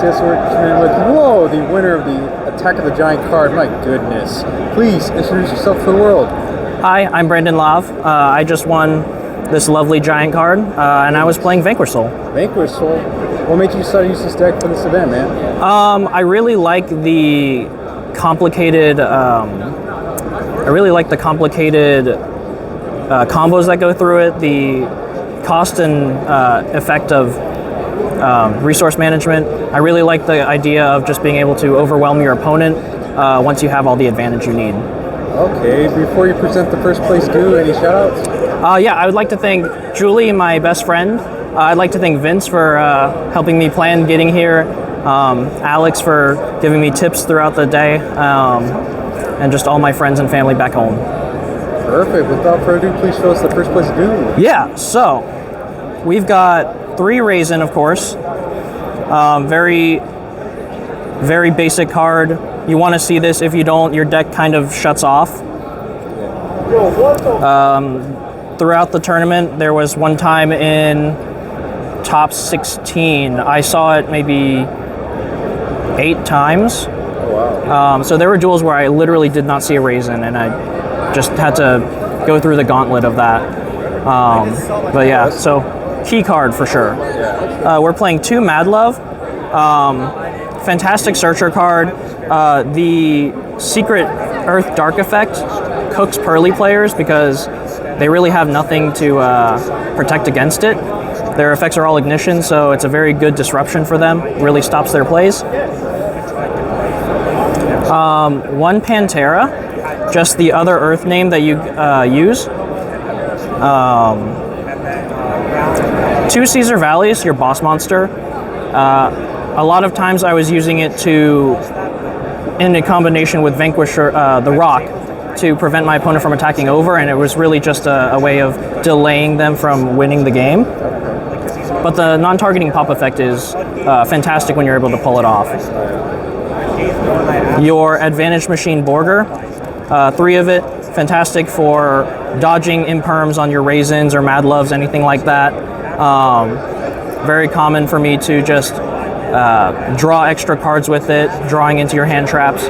YCS Richmond with, whoa, the winner of the Attack of the Giant card. My goodness. Please introduce yourself to the world. Hi, I'm Brandon Love. I just won this lovely giant card, and I was playing Vanquish Soul. Vanquish Soul. What made you decide to use this deck for this event, man? I really like the complicated. Combos that go through it. The cost and effect of resource management. I really like the idea of just being able to overwhelm your opponent once you have all the advantage you need. Okay, before you present the first place due, any shout outs? Yeah, I would like to thank Julie, my best friend. I'd like to thank Vince for helping me plan getting here, Alex for giving me tips throughout the day, and just all my friends and family back home. Perfect. Without further ado, please show us the first place due. Yeah, so we've got 3 Raisin, of course. Very, very basic card. You want to see this. If you don't, your deck kind of shuts off. Throughout the tournament, there was one time in top 16, I saw it maybe 8 times. Oh, wow. So there were duels where I literally did not see a Raisin, and I just had to go through the gauntlet of that. But yeah, so key card for sure. We're playing 2 Mad Love. Fantastic searcher card. The Secret Earth Dark effect cooks Pearly players because they really have nothing to protect against it. Their effects are all ignition, so it's a very good disruption for them. Really stops their plays. 1 Pantera, just the other Earth name that you use. 2 Caesar Valleys, your boss monster. A lot of times I was using it in a combination with Vanquish the Rock to prevent my opponent from attacking over, and it was really just a way of delaying them from winning the game. But the non-targeting pop effect is fantastic when you're able to pull it off. Your Advantage Machine Borger, 3 of it, fantastic for dodging imperms on your Raisins or Mad Loves, anything like that. Very common for me to just draw extra cards with it, drawing into your hand traps.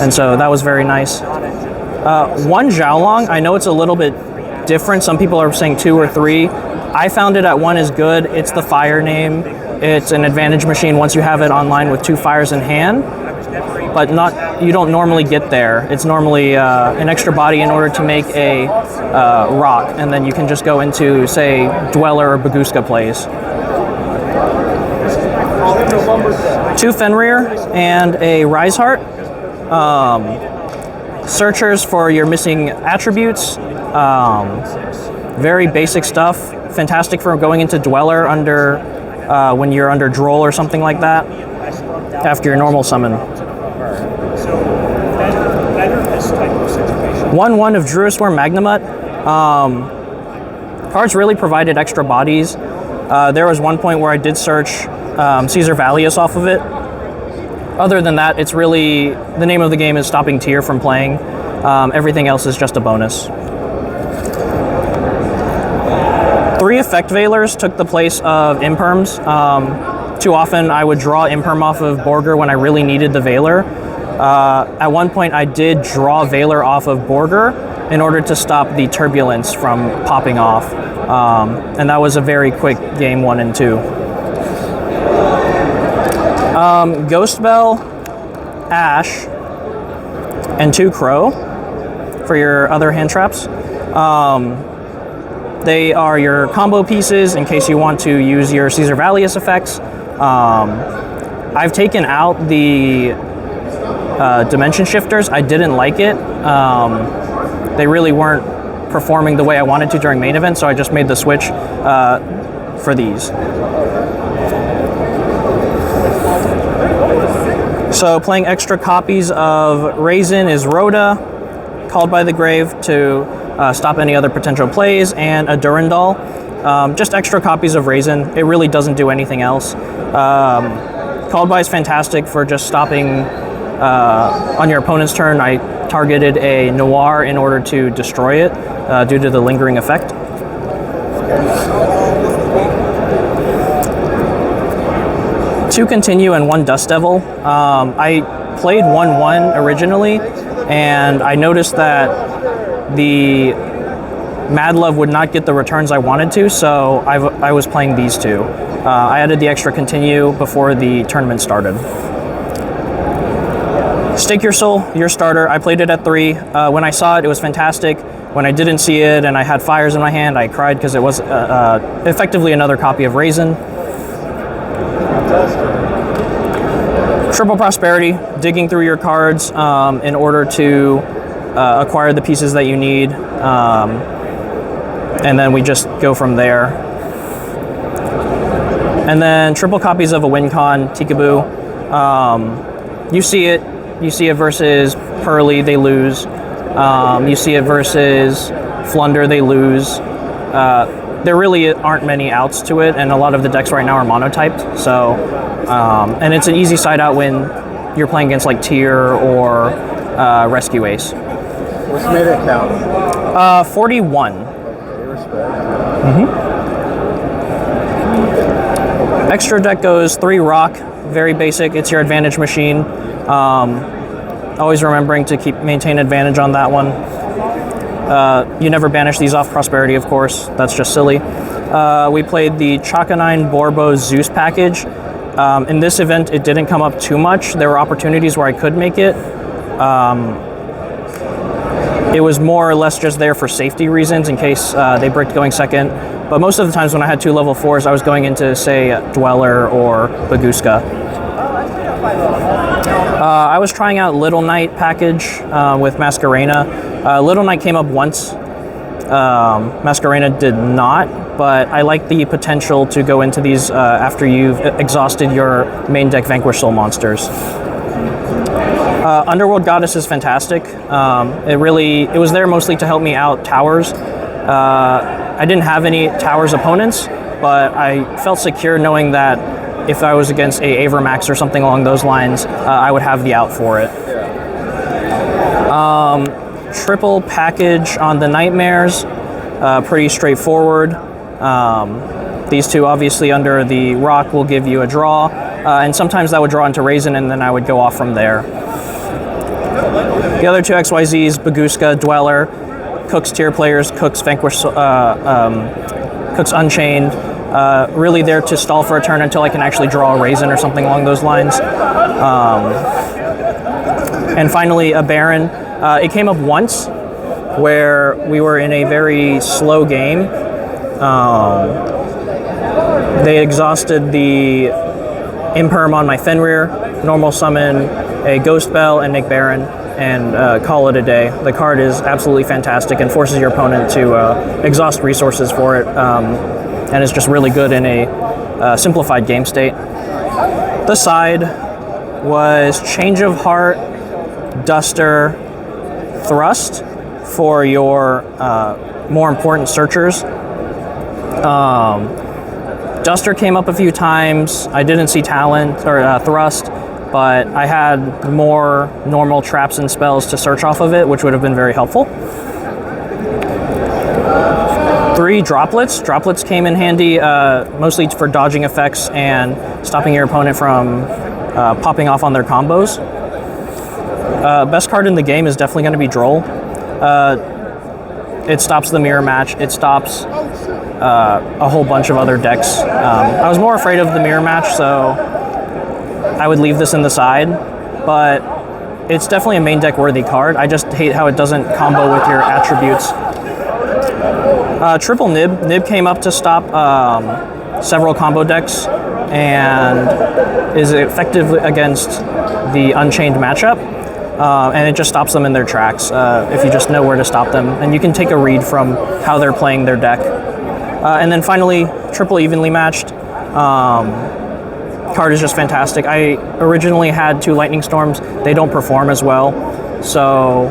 And so that was very nice. 1 Xiaolong, I know it's a little bit different. Some people are saying 2 or 3. I found it at 1 is good. It's the fire name. It's an advantage machine once you have it online with 2 fires in hand, but you don't normally get there. It's normally an extra body in order to make a rock, and then you can just go into, say, Dweller or Baguska plays. 2 Fenrir and a Rise Heart. Searchers for your missing attributes. Very basic stuff. Fantastic for going into Dweller under when you're under Droll or something like that after your normal summon. 1/1 of Druisworm Magnamut. Cards really provided extra bodies. There was one point where I did search Caesar Vallius off of it. Other than that, it's really, the name of the game is stopping Tyr from playing. Everything else is just a bonus. 3 Effect Veilers took the place of Imperms. Too often I would draw Imperm off of Borger when I really needed the Veiler. At one point I did draw Veiler off of Borger in order to stop the Turbulence from popping off. And that was a very quick game 1 and 2. Ghost Bell, Ash, and 2 Crow for your other hand traps. They are your combo pieces in case you want to use your Caesar Vallius effects. I've taken out the Dimension Shifters. I didn't like it. They really weren't performing the way I wanted to during main event, so I just made the switch for these. So playing extra copies of Raisin is Rhoda, Called by the Grave to stop any other potential plays, and a Durandal. Just extra copies of Raisin. It really doesn't do anything else. Called by is fantastic for just stopping on your opponent's turn. I targeted a Noir in order to destroy it due to the lingering effect. 2 Continue and 1 Dust Devil. I played 1-1 originally, and I noticed that the Mad Love would not get the returns I wanted to, so I was playing these 2. I added the extra Continue before the tournament started. Stake Your Soul, your starter. I played it at 3. When I saw it, it was fantastic. When I didn't see it and I had fires in my hand, I cried because it was effectively another copy of Raisin. Triple Prosperity, digging through your cards in order to acquire the pieces that you need. And then we just go from there. And then triple copies of a WinCon, Tikaboo. You see it versus Pearly, they lose. You see it versus Flunder, they lose. There really aren't many outs to it, and a lot of the decks right now are monotyped. So, and it's an easy side out when you're playing against like Tyr or Rescue Ace. What's made it count? 41. Extra deck goes 3 Rock, very basic. It's your advantage machine. Always remembering to maintain advantage on that one. You never banish these off Prosperity, of course. That's just silly. We played the Chakanine Borbo Zeus package. In this event, it didn't come up too much. There were opportunities where I could make it. It was more or less just there for safety reasons in case they bricked going second. But most of the times when I had 2 level 4s, I was going into, say, Dweller or Baguska. I was trying out Little Knight package with Masquerena. Little Knight came up once. Masquerena did not, but I like the potential to go into these after you've exhausted your main deck Vanquish Soul monsters. Underworld Goddess is fantastic. It was there mostly to help me out towers. I didn't have any towers opponents, but I felt secure knowing that if I was against a Avermax or something along those lines, I would have the out for it. Triple package on the Nightmares, pretty straightforward. These 2 obviously under the Rock will give you a draw, and sometimes that would draw into Raisin and then I would go off from there. The other 2 XYZs, Baguska, Dweller, Cook's Tier players, Cook's Vanquish, Cook's Unchained, really there to stall for a turn until I can actually draw a Raisin or something along those lines. And finally, a Baron. It came up once where we were in a very slow game. They exhausted the Imperm on my Fenrir, normal summon a Ghost Bell and make Baron, and call it a day. The card is absolutely fantastic and forces your opponent to exhaust resources for it, and is just really good in a simplified game state. The side was Change of Heart, Duster, Thrust for your more important searchers. Duster came up a few times. I didn't see Talent or Thrust, but I had more normal traps and spells to search off of it, which would have been very helpful. 3 Droplets. Droplets came in handy mostly for dodging effects and stopping your opponent from popping off on their combos. Best card in the game is definitely going to be Droll. It stops the mirror match. It stops a whole bunch of other decks. I was more afraid of the mirror match, so I would leave this in the side, but it's definitely a main deck worthy card. I just hate how it doesn't combo with your attributes. Triple Nib. Nib came up to stop several combo decks and is effective against the Unchained matchup. And it just stops them in their tracks if you just know where to stop them. And you can take a read from how they're playing their deck. And then finally, triple evenly matched. Card is just fantastic. I originally had 2 Lightning Storms. They don't perform as well. So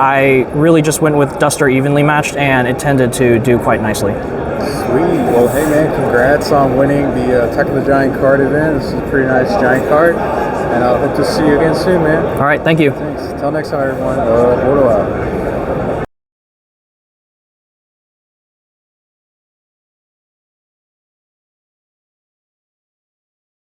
I really just went with Duster evenly matched, and it tended to do quite nicely. Sweet. Well, hey man, congrats on winning the Attack of the Giant card event. This is a pretty nice giant card. And I hope to see you again soon, man. All right, thank you. Thanks. Till next time, everyone. Bortle out.